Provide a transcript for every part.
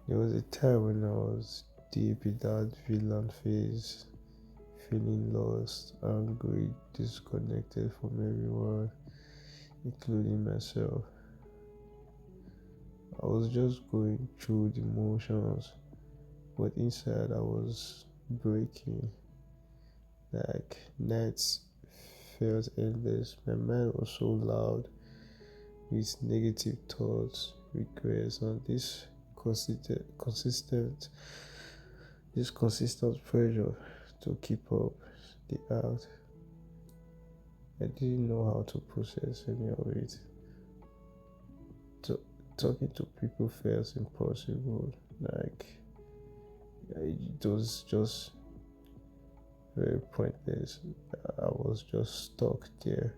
There was a time when I was deep in that villain phase, feeling lost, angry, disconnected from everyone, including myself. I was just going through the motions, but inside I was breaking. Like nights felt endless. My mind was so loud with negative thoughts, regrets, and consistent, this consistent pressure to keep up the act. I didn't know how to process any of it. To, Talking to people felt impossible. Like it was just very pointless. I was just stuck there.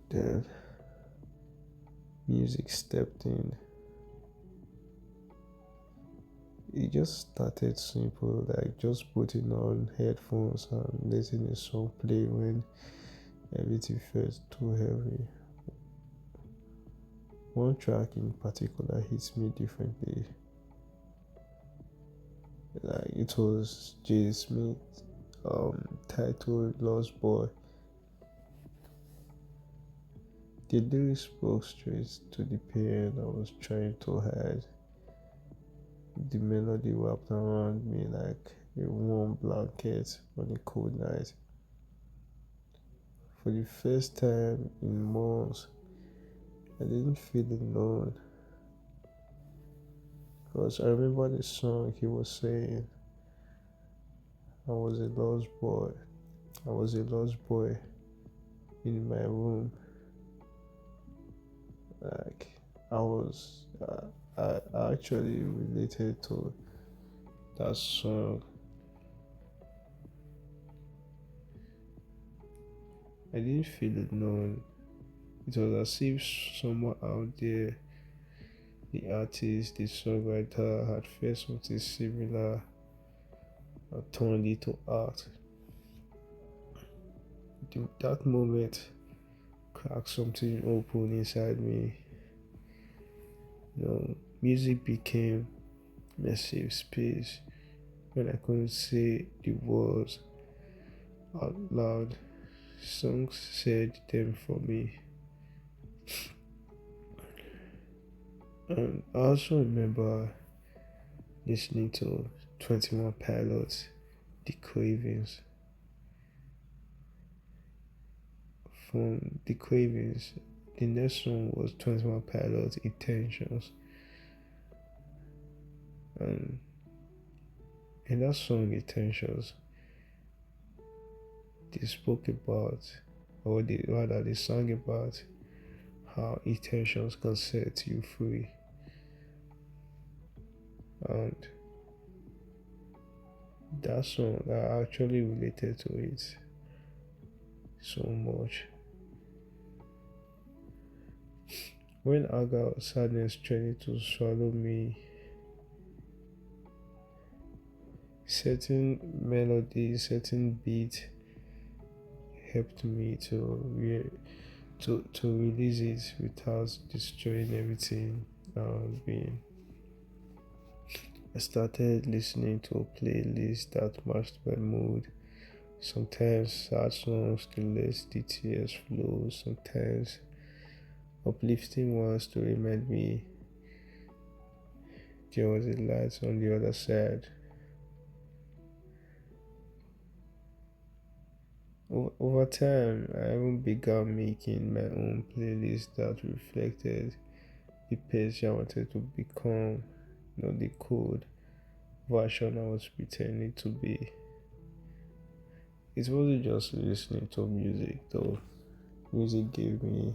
Then music stepped in. It just started simple, like just putting on headphones and letting a song play when everything felt too heavy. One track in particular hits me differently. Like it was J. Smith, titled Lost Boy. The lyrics spoke straight to the pain I was trying to hide. The melody wrapped around me like a warm blanket on a cold night. For the first time in months, I didn't feel alone because I remember the song he was saying, I was a lost boy. I was a lost boy in my room. Like I was, I actually related to that song. I didn't feel alone. It was as if someone out there, the artist, the songwriter, had felt something similar and turned it to art. That moment cracked something open inside me. Music became a safe space when I couldn't say the words out loud. Songs said them for me. And I also remember listening to 21 Pilots, The Cravings. From The Cravings, the next song was 21 Pilots, Intentions. And in that song, Intentions, they spoke about, or they sang about how intentions can set you free. And that song, I actually related to it so much. When anger or sadness tried to swallow me, certain melodies, certain beats helped me to release it without destroying everything I was being. I started listening to a playlist that matched my mood. Sometimes sad songs to let the tears flow, sometimes uplifting ones to remind me there was a light on the other side. Over time, I even began making my own playlist that reflected the person I wanted to become, not the cold version I was pretending to be. It wasn't just listening to music though. Music gave me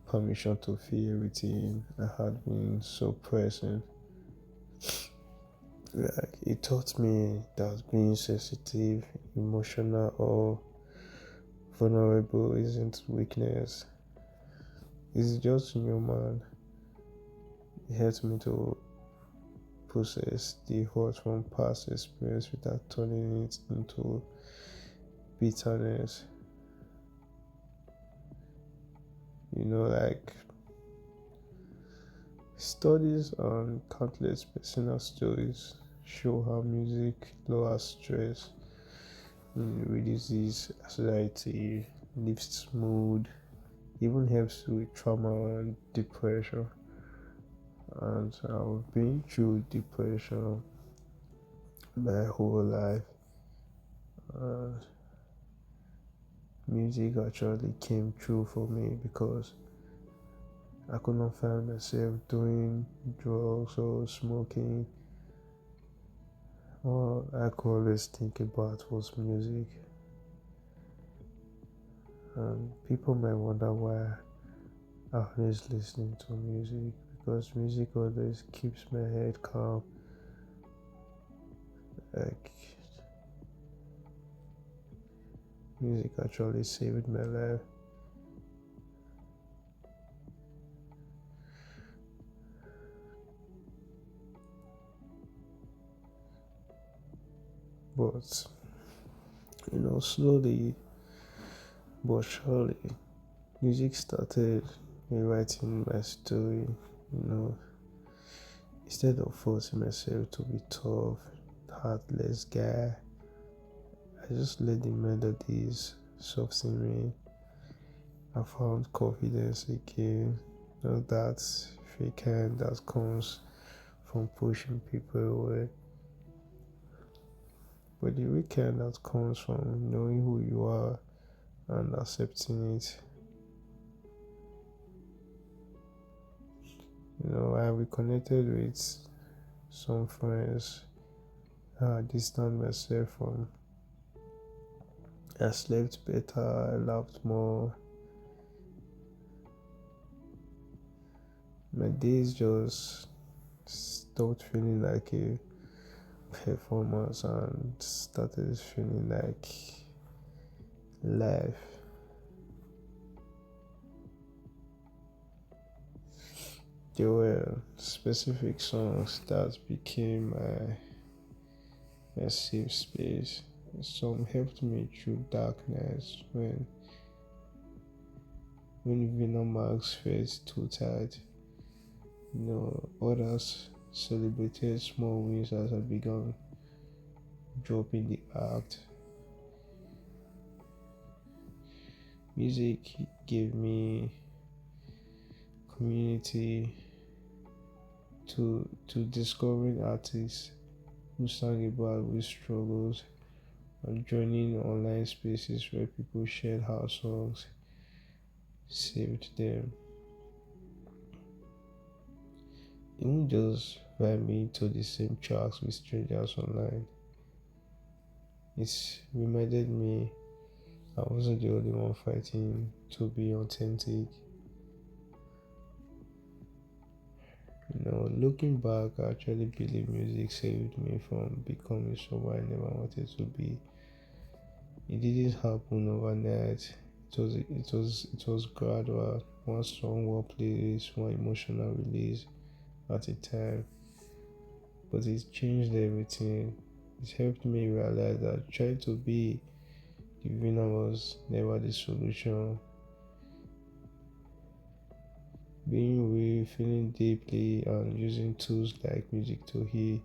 permission to feel everything I had been suppressing. Like it taught me that being sensitive, emotional, or vulnerable isn't weakness. It's just human. It helped me to process the hurt from past experience without turning it into bitterness. Like Studies and countless personal stories show how music lowers stress, reduces anxiety, lifts mood, even helps with trauma and depression. And I've been through depression my whole life, and music actually came true for me because I could not find myself doing drugs or smoking. All I could always think about was music. And people might wonder why I always listening to music, because music always keeps my head calm. Like, music actually saved my life. But slowly but surely, music started rewriting my story. You know, instead of forcing myself to be tough, heartless guy, I just let the melodies soften me. I found confidence again. That fake kind that comes from pushing people away, but the real kind that comes from knowing who you are and accepting it. I reconnected with some friends I distanced myself from. I slept better, I laughed more. My days just stopped feeling like a performance and started feeling like life. There were specific songs that became my safe space. Some helped me through darkness when Venom Max felt too tight. Others celebrated small wins as I began dropping the act. Music gave me community to discovering artists who sang about real struggles and joining online spaces where people shared how songs saved them. Even just vibing to the same tracks with strangers online. It reminded me I wasn't the only one fighting to be authentic. Looking back, I actually believe music saved me from becoming someone I never wanted to be. It didn't happen overnight. It was gradual. One song, one playlist, one emotional release at a time. But it changed everything. It helped me realize that trying to be the winner was never the solution. Being real, feeling deeply, and using tools like music to heal,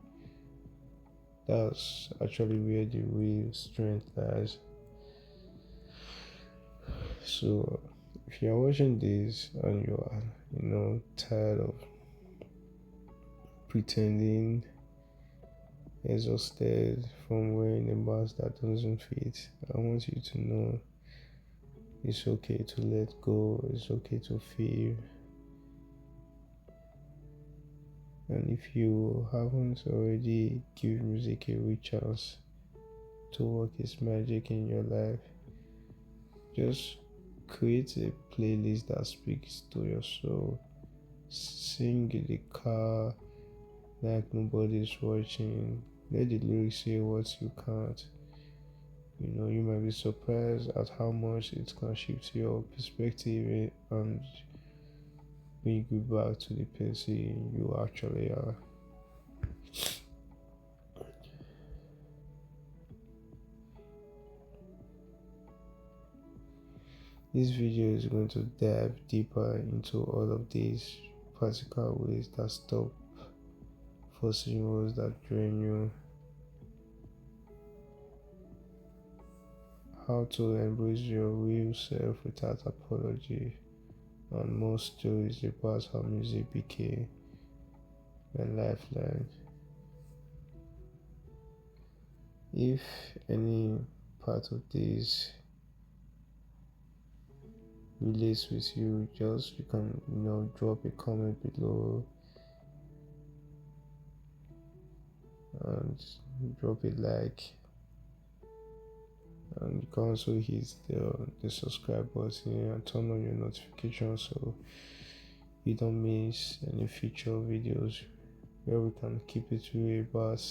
that's actually where the real strength lies. So, if you're watching this and you are, tired of pretending, exhausted from wearing a mask that doesn't fit, I want you to know it's okay to let go, it's okay to feel. And if you haven't already, give music a real chance to work its magic in your life. Just create a playlist that speaks to your soul. Sing in the car like nobody's watching. Let the lyrics say what you can't. You might be surprised at how much it can shift your perspective and bring you back to the person you actually are. This video is going to dive deeper into all of these practical ways that stop forcing rules that drain you, how to embrace your real self without apology, and more stories about how music became a lifeline. If any part of this relates with you, just you can drop a comment below and drop a like, and you can also hit the subscribe button and turn on your notifications so you don't miss any future videos where we can keep it real about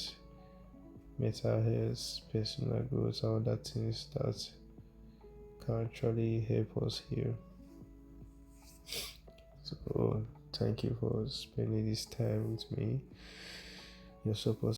mental health, personal growth, and other things that can actually help us here. So thank you for spending this time with me. Your support